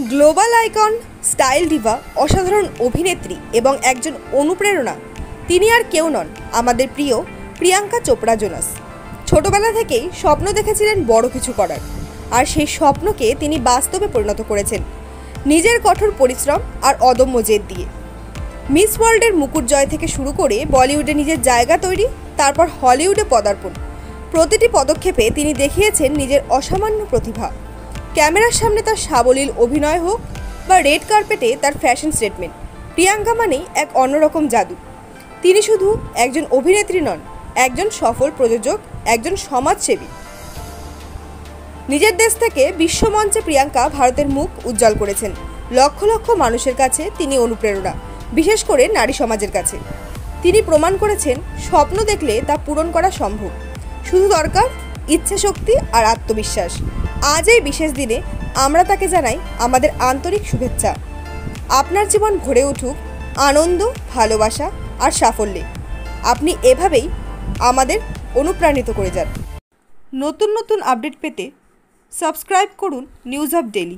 Global icon, style Diva, অসাধারণ অভিনেত্রী এবং একজন অনুপ্রেরণা, তিনি আর কেউ নন আমাদের প্রিয় প্রিয়াঙ্কা চোপড়া জোনাস। ছোটবেলা থেকেই স্বপ্ন দেখেছিলেন বড় কিছু করার, আর সেই স্বপ্নকে তিনি বাস্তবে পরিণত করেছেন নিজের কঠোর পরিশ্রম আর অদম্য জেদ দিয়ে। মিস ওয়ার্ল্ডের মুকুট জয় থেকে শুরু করে বলিউডে নিজের জায়গা তৈরি, তারপর হলিউডে পদার্পণ, প্রতিটি পদক্ষেপে তিনি দেখিয়েছেন নিজের অসামান্য প্রতিভা। ক্যামেরার সামনে তার সাবলীল অভিনয় হোক বা রেড কার্পেটে তার ফ্যাশন স্টেটমেন্ট, প্রিয়াঙ্কা মানেই এক অন্যরকম জাদু। তিনি শুধু একজন অভিনেত্রী নন, একজন সফল প্রযোজক, একজন সমাজসেবী। নিজের দেশ থেকে বিশ্বমঞ্চে প্রিয়াঙ্কা ভারতের মুখ উজ্জ্বল করেছেন। লক্ষ লক্ষ মানুষের কাছে তিনি অনুপ্রেরণা, বিশেষ করে নারী সমাজের কাছে। তিনি প্রমাণ করেছেন স্বপ্ন দেখলে তা পূরণ করা সম্ভব, শুধু দরকার ইচ্ছাশক্তি আর আত্মবিশ্বাস। আজ এই বিশেষ দিনে আমরা তাকে জানাই আমাদের আন্তরিক শুভেচ্ছা। আপনার জীবন ভরে উঠুক আনন্দ, ভালোবাসা আর সাফল্যে। আপনি এভাবেই আমাদের অনুপ্রাণিত করে যান। নতুন নতুন আপডেট পেতে সাবস্ক্রাইব করুন নিউজ আপ ডেইলি।